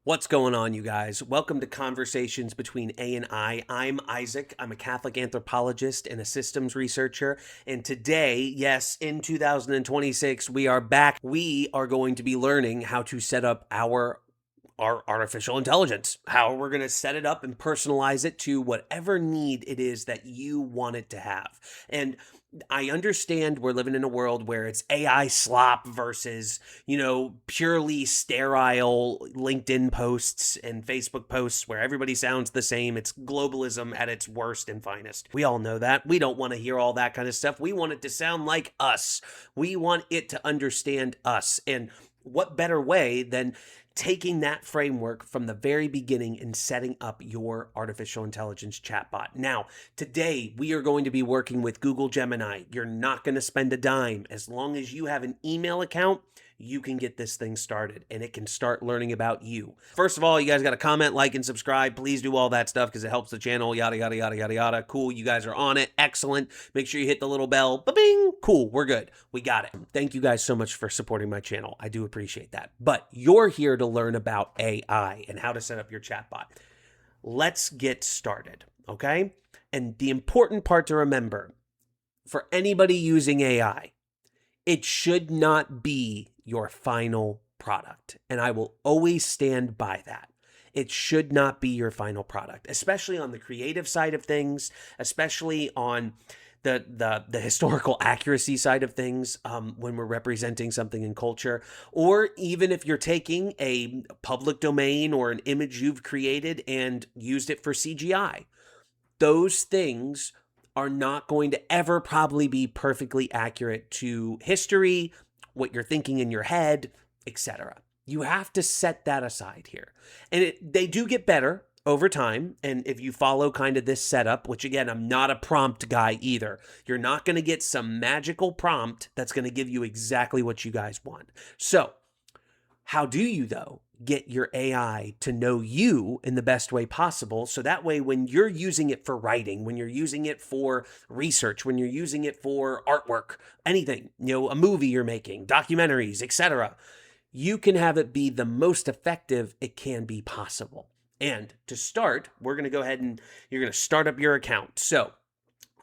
What's going on, you guys? Welcome to Conversations Between A and I. I'm Isaac. I'm a Catholic anthropologist and a systems researcher. And today, yes, in 2026, we are back. We are going to be learning how to set up our artificial intelligence, how we're going to set it up and personalize it to whatever need it is that you want it to have. And I understand we're living in a world where it's AI slop versus, purely sterile LinkedIn posts and Facebook posts where everybody sounds the same. It's globalism at its worst and finest. We all know that. We don't want to hear all that kind of stuff. We want it to sound like us. We want it to understand us. And what better way than taking that framework from the very beginning and setting up your artificial intelligence chatbot. Now, today we are going to be working with Google Gemini. You're not going to spend a dime. As long as you have an email account, you can get this thing started and it can start learning about you. First of all, you guys got to comment, like, and subscribe. Please do all that stuff because it helps the channel, yada, yada, yada, yada, yada. Cool, you guys are on it. Excellent. Make sure you hit the little bell. Ba-bing. Cool, we're good. We got it. Thank you guys so much for supporting my channel. I do appreciate that. But you're here to learn about AI and how to set up your chatbot. Let's get started, okay? And the important part to remember for anybody using AI, it should not be your final product. And I will always stand by that. It should not be your final product, especially on the creative side of things, especially on the historical accuracy side of things when we're representing something in culture, or even if you're taking a public domain or an image you've created and used it for CGI. Those things are not going to ever probably be perfectly accurate to history, what you're thinking in your head, etc. You have to set that aside here. And they do get better over time. And if you follow kind of this setup, which again, I'm not a prompt guy either, you're not going to get some magical prompt that's going to give you exactly what you guys want. So how do you, though, get your AI to know you in the best way possible? So that way, when you're using it for writing, when you're using it for research, when you're using it for artwork, anything, a movie you're making, documentaries, etc., you can have it be the most effective it can be possible. And to start, we're going to go ahead and you're going to start up your account. So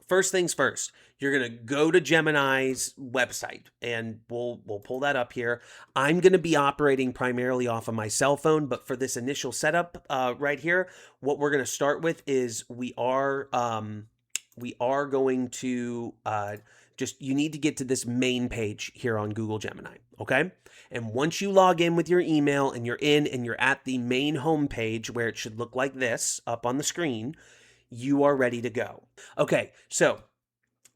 first things first, you're going to go to Gemini's website and we'll pull that up here. I'm going to be operating primarily off of my cell phone, but for this initial setup right here, what we're going to start with is we are going to you need to get to this main page here on Google Gemini, okay? And once you log in with your email and you're in and you're at the main home page where it should look like this up on the screen, you are ready to go. Okay, so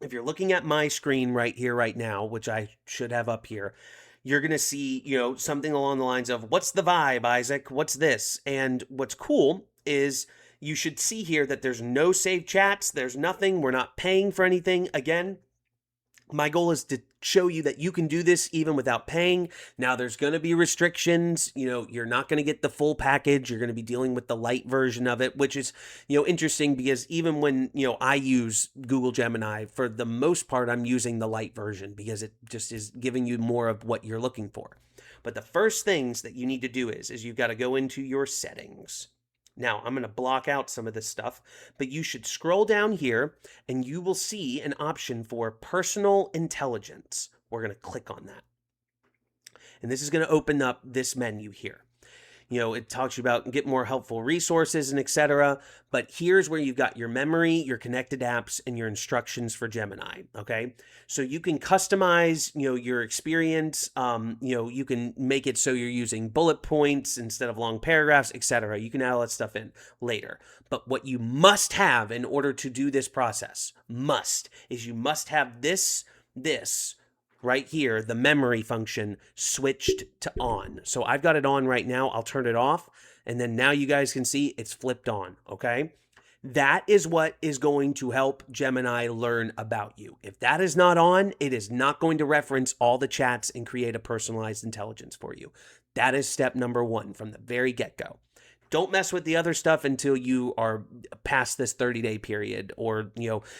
if you're looking at my screen right here, right now, which I should have up here, you're going to see, something along the lines of, what's the vibe, Isaac? What's this? And what's cool is you should see here that there's no saved chats. There's nothing. We're not paying for anything. Again, my goal is to show you that you can do this even without paying. Now, there's going to be restrictions. You're not going to get the full package. You're going to be dealing with the light version of it, which is, interesting because even when, I use Google Gemini, for the most part, I'm using the light version because it just is giving you more of what you're looking for. But the first things that you need to do is you've got to go into your settings. Now, I'm going to block out some of this stuff, but you should scroll down here and you will see an option for personal intelligence. We're going to click on that. And this is going to open up this menu here. It talks you about get more helpful resources and etc. But here's where you've got your memory, your connected apps, and your instructions for Gemini. Okay, so you can customize, your experience. You can make it so you're using bullet points instead of long paragraphs, etc. You can add all that stuff in later. But what you must have in order to do this process, you must have this right here, the memory function switched to on. So I've got it on right now. I'll turn it off. And then now you guys can see it's flipped on. Okay. That is what is going to help Gemini learn about you. If that is not on, it is not going to reference all the chats and create a personalized intelligence for you. That is step number one from the very get-go. Don't mess with the other stuff until you are past this 30-day period or,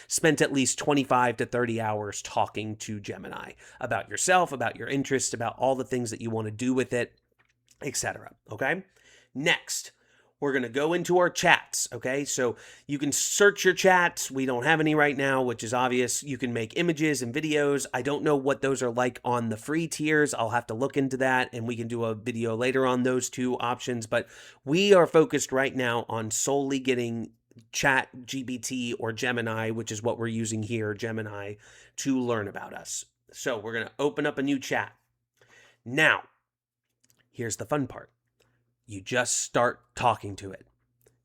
spent at least 25 to 30 hours talking to Gemini about yourself, about your interests, about all the things that you want to do with it, etc. Okay? Next, we're going to go into our chats, okay? So you can search your chats. We don't have any right now, which is obvious. You can make images and videos. I don't know what those are like on the free tiers. I'll have to look into that, and we can do a video later on those two options. But we are focused right now on solely getting Chat GPT or Gemini, which is what we're using here, Gemini, to learn about us. So we're going to open up a new chat. Now, here's the fun part. You just start talking to it.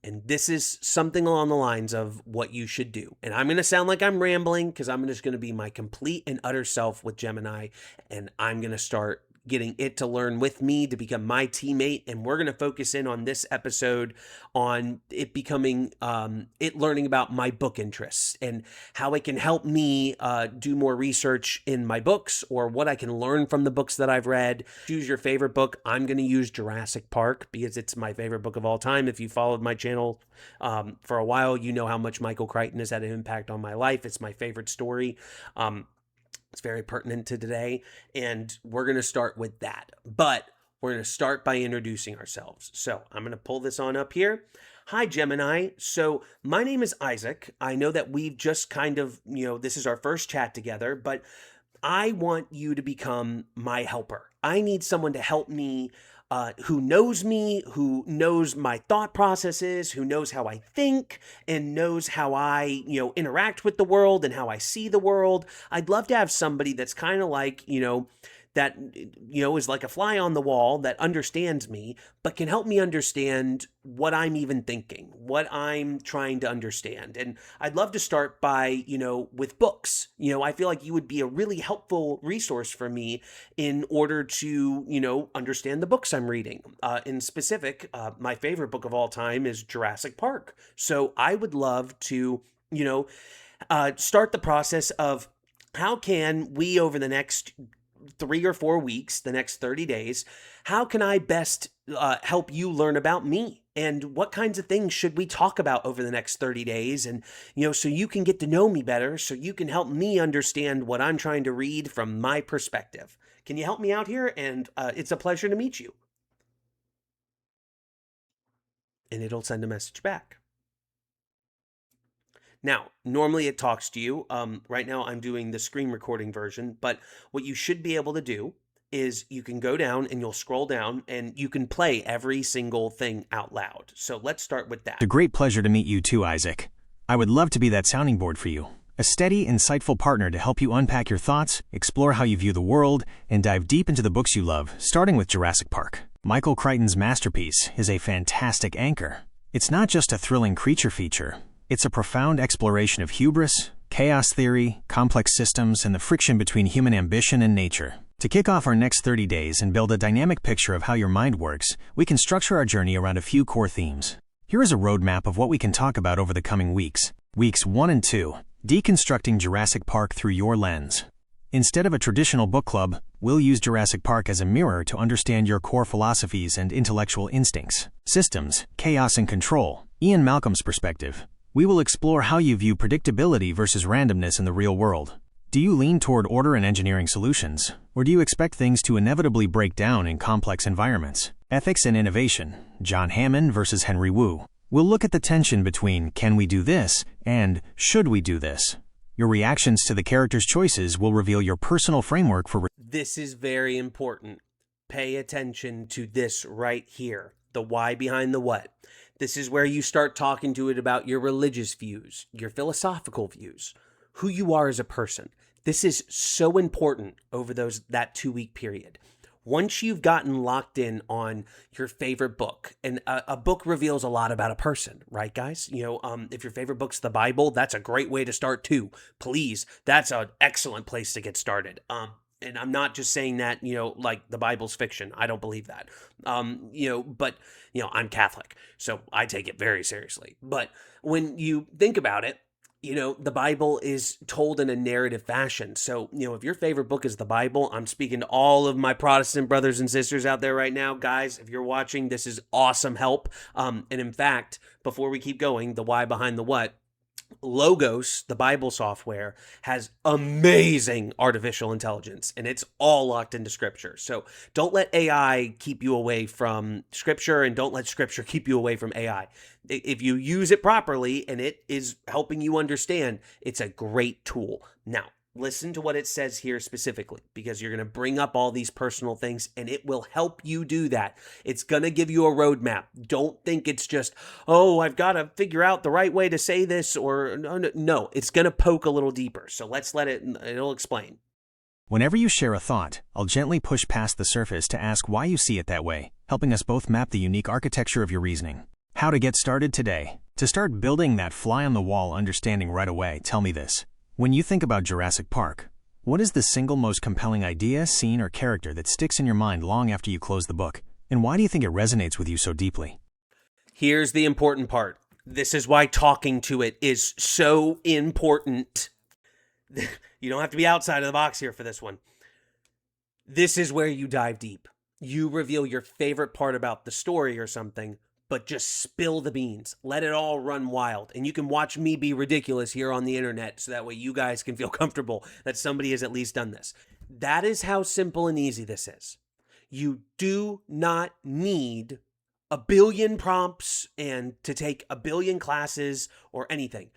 And this is something along the lines of what you should do. And I'm going to sound like I'm rambling because I'm just going to be my complete and utter self with Gemini. And I'm going to start getting it to learn with me, to become my teammate. And we're going to focus in on this episode on it becoming, it learning about my book interests and how it can help me do more research in my books, or what I can learn from the books that I've read. Choose your favorite book. I'm going to use Jurassic Park because it's my favorite book of all time. If you followed my channel for a while, you know how much Michael Crichton has had an impact on my life. It's my favorite story. It's very pertinent to today, and we're going to start with that. But we're going to start by introducing ourselves. So I'm going to pull this on up here. Hi, Gemini. So my name is Isaac. I know that we've just kind of, this is our first chat together, but I want you to become my helper. I need someone to help me who knows me, who knows my thought processes, who knows how I think, and knows how I, interact with the world and how I see the world. I'd love to have somebody that's kind of like, that, is like a fly on the wall that understands me, but can help me understand what I'm even thinking, what I'm trying to understand. And I'd love to start by, with books. I feel like you would be a really helpful resource for me in order to, understand the books I'm reading. In specific, my favorite book of all time is Jurassic Park. So I would love to, start the process of how can we, over the next 3 or 4 weeks, the next 30 days, how can I best help you learn about me? And what kinds of things should we talk about over the next 30 days? And, so you can get to know me better, so you can help me understand what I'm trying to read from my perspective. Can you help me out here? And it's a pleasure to meet you. And it'll send a message back. Now, normally it talks to you. Right now I'm doing the screen recording version, but what you should be able to do is you can go down and you'll scroll down and you can play every single thing out loud. So let's start with that. It's a great pleasure to meet you too, Isaac. I would love to be that sounding board for you. A steady, insightful partner to help you unpack your thoughts, explore how you view the world, and dive deep into the books you love, starting with Jurassic Park. Michael Crichton's masterpiece is a fantastic anchor. It's not just a thrilling creature feature. It's a profound exploration of hubris, chaos theory, complex systems, and the friction between human ambition and nature. To kick off our next 30 days and build a dynamic picture of how your mind works, we can structure our journey around a few core themes. Here is a roadmap of what we can talk about over the coming weeks. Weeks 1 and 2, deconstructing Jurassic Park through your lens. Instead of a traditional book club, we'll use Jurassic Park as a mirror to understand your core philosophies and intellectual instincts. Systems, chaos, and control. Ian Malcolm's perspective. We will explore how you view predictability versus randomness in the real world. Do you lean toward order and engineering solutions, or do you expect things to inevitably break down in complex environments? Ethics and innovation. John Hammond versus Henry Wu. We'll look at the tension between can we do this and should we do this. Your reactions to the characters' choices will reveal your personal framework for... This is very important. Pay attention to this right here. The why behind the what. This is where you start talking to it about your religious views, your philosophical views, who you are as a person. This is so important over that 2-week period. Once you've gotten locked in on your favorite book, and a book reveals a lot about a person, right, guys? If your favorite book's the Bible, that's a great way to start too. Please, that's an excellent place to get started. And I'm not just saying that, like the Bible's fiction. I don't believe that. But I'm Catholic, so I take it very seriously. But when you think about it, the Bible is told in a narrative fashion. So, if your favorite book is the Bible, I'm speaking to all of my Protestant brothers and sisters out there right now. Guys, if you're watching, this is awesome help. And in fact, before we keep going, the why behind the what, Logos, the Bible software, has amazing artificial intelligence, and it's all locked into scripture. So don't let AI keep you away from scripture, and don't let scripture keep you away from AI. If you use it properly and it is helping you understand, it's a great tool. Now, listen to what it says here specifically, because you're going to bring up all these personal things and it will help you do that. It's going to give you a roadmap. Don't think it's just, oh, I've got to figure out the right way to say this, or no, it's going to poke a little deeper. So let's let it'll explain. Whenever you share a thought, I'll gently push past the surface to ask why you see it that way, helping us both map the unique architecture of your reasoning. How to get started today. To start building that fly-on-the-wall understanding right away, tell me this. When you think about Jurassic Park, what is the single most compelling idea, scene, or character that sticks in your mind long after you close the book? And why do you think it resonates with you so deeply? Here's the important part. This is why talking to it is so important. You don't have to be outside of the box here for this one. This is where you dive deep. You reveal your favorite part about the story or something, but just spill the beans. Let it all run wild. And you can watch me be ridiculous here on the internet, so that way you guys can feel comfortable that somebody has at least done this. That is how simple and easy this is. You do not need a billion prompts and to take a billion classes or anything.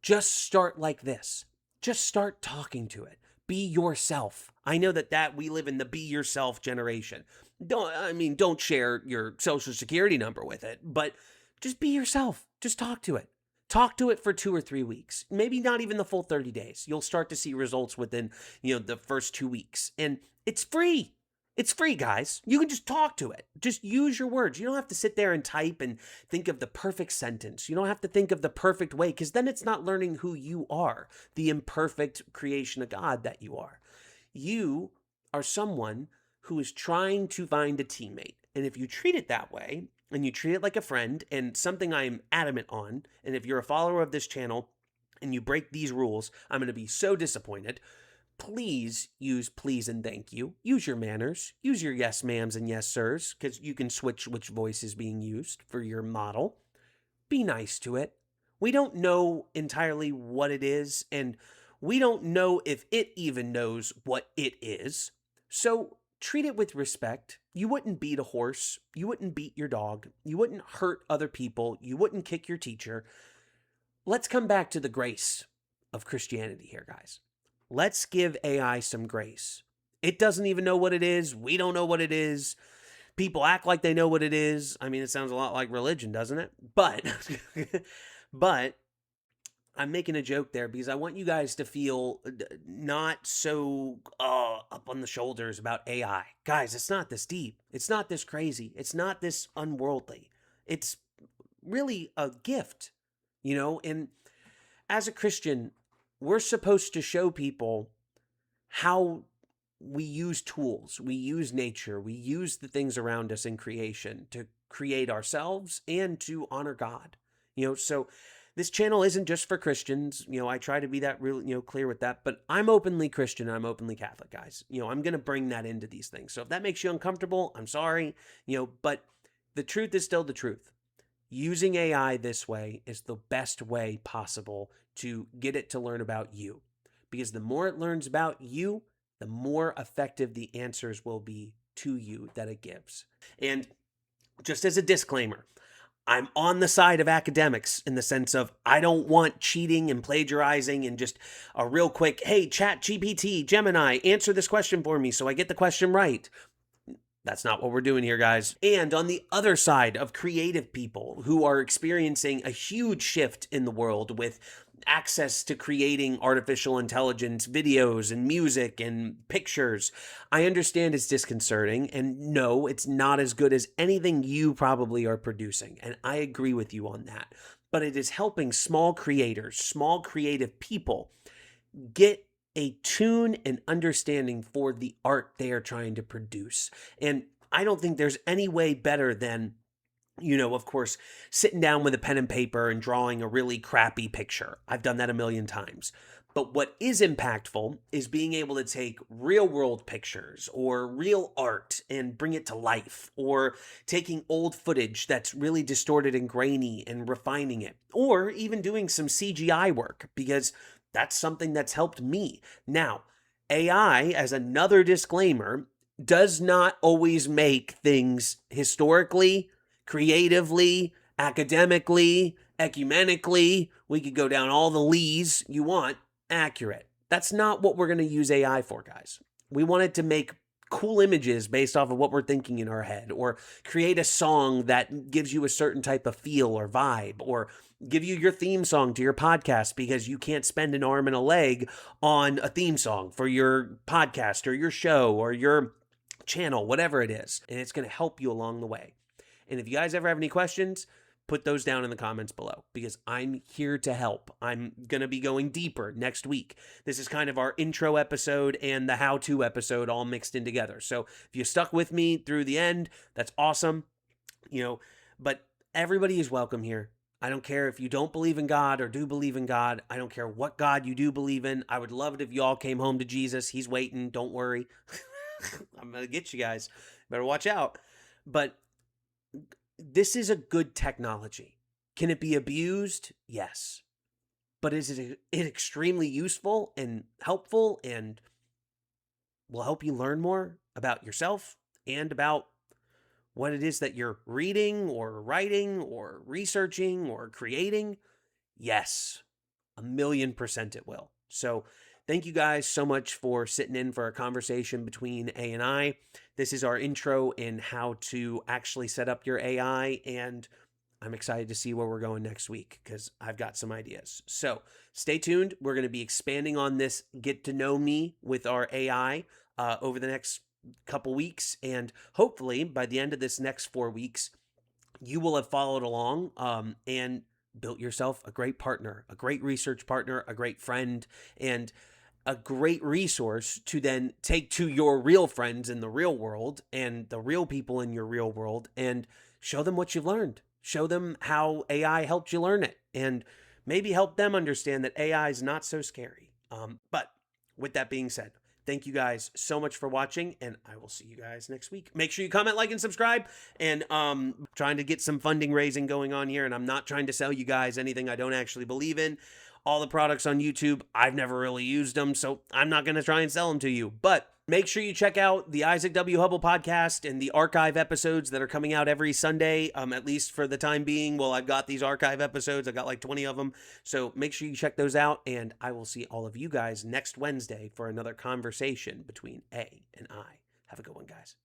Just start like this. Just start talking to it. Be yourself. I know that we live in the be yourself generation. Don't share your social security number with it, but just be yourself. Just talk to it. Talk to it for 2 or 3 weeks. Maybe not even the full 30 days. You'll start to see results within, the first 2 weeks. And it's free. It's free, guys. You can just talk to it. Just use your words. You don't have to sit there and type and think of the perfect sentence. You don't have to think of the perfect way, because then it's not learning who you are, the imperfect creation of God that you are. You are someone who is trying to find a teammate. And if you treat it that way, and you treat it like a friend, and something I'm adamant on, and if you're a follower of this channel and you break these rules, I'm going to be so disappointed. Please use please and thank you. Use your manners. Use your yes ma'ams and yes sirs, because you can switch which voice is being used for your model. Be nice to it. We don't know entirely what it is, and we don't know if it even knows what it is. So treat it with respect. You wouldn't beat a horse. You wouldn't beat your dog. You wouldn't hurt other people. You wouldn't kick your teacher. Let's come back to the grace of Christianity here, guys. Let's give AI some grace. It doesn't even know what it is. We don't know what it is. People act like they know what it is. I mean, it sounds a lot like religion, doesn't it? But I'm making a joke there because I want you guys to feel not so up on the shoulders about AI. Guys, it's not this deep. It's not this crazy. It's not this unworldly. It's really a gift, and as a Christian, we're supposed to show people how we use tools, we use nature, we use the things around us in creation to create ourselves and to honor God. So this channel isn't just for Christians. I try to be that really, clear with that, but I'm openly Christian and I'm openly Catholic, guys. I'm going to bring that into these things. So if that makes you uncomfortable, I'm sorry, but the truth is still the truth. Using AI this way is the best way possible to get it to learn about you. Because the more it learns about you, the more effective the answers will be to you that it gives. And just as a disclaimer, I'm on the side of academics in the sense of I don't want cheating and plagiarizing and just a real quick, hey, ChatGPT, Gemini, answer this question for me so I get the question right. That's not what we're doing here, guys. And on the other side of creative people who are experiencing a huge shift in the world with access to creating artificial intelligence videos and music and pictures, I understand it's disconcerting, and no, it's not as good as anything you probably are producing, and I agree with you on that. But it is helping small creators, small creative people get a tune and understanding for the art they are trying to produce. And I don't think there's any way better than, of course, sitting down with a pen and paper and drawing a really crappy picture. I've done that a million times. But what is impactful is being able to take real world pictures or real art and bring it to life, or taking old footage that's really distorted and grainy and refining it, or even doing some CGI work, because that's something that's helped me. Now, AI, as another disclaimer, does not always make things historically, creatively, academically, ecumenically, we could go down all the lees you want, accurate. That's not what we're going to use AI for, guys. We want it to make cool images based off of what we're thinking in our head, or create a song that gives you a certain type of feel or vibe, or give you your theme song to your podcast because you can't spend an arm and a leg on a theme song for your podcast or your show or your channel, whatever it is. And it's going to help you along the way. And if you guys ever have any questions, put those down in the comments below, because I'm here to help. I'm going to be going deeper next week. This is kind of our intro episode and the how-to episode all mixed in together. So if you stuck with me through the end, that's awesome. But everybody is welcome here. I don't care if you don't believe in God or do believe in God. I don't care what God you do believe in. I would love it if you all came home to Jesus. He's waiting. Don't worry. I'm going to get you guys. Better watch out. But this is a good technology. Can it be abused? Yes. But is it extremely useful and helpful and will help you learn more about yourself and about what it is that you're reading or writing or researching or creating? Yes, 1,000,000% it will. So thank you guys so much for sitting in for a conversation between A and I. This is our intro in how to actually set up your AI, and I'm excited to see where we're going next week because I've got some ideas. So stay tuned. We're going to be expanding on this get to know me with our AI over the next couple weeks, and hopefully by the end of this next 4 weeks, you will have followed along and built yourself a great partner, a great research partner, a great friend, and a great resource to then take to your real friends in the real world and the real people in your real world and show them what you've learned. Show them how AI helped you learn it, and maybe help them understand that AI is not so scary. But with that being said, thank you guys so much for watching, and I will see you guys next week. Make sure you comment, like, and subscribe. And trying to get some funding raising going on here, and I'm not trying to sell you guys anything I don't actually believe in. All the products on YouTube, I've never really used them, so I'm not going to try and sell them to you. But make sure you check out the Isaac W. Hubbell podcast and the archive episodes that are coming out every Sunday, at least for the time being. Well, I've got these archive episodes. I've got like 20 of them. So make sure you check those out, and I will see all of you guys next Wednesday for another conversation between A and I. Have a good one, guys.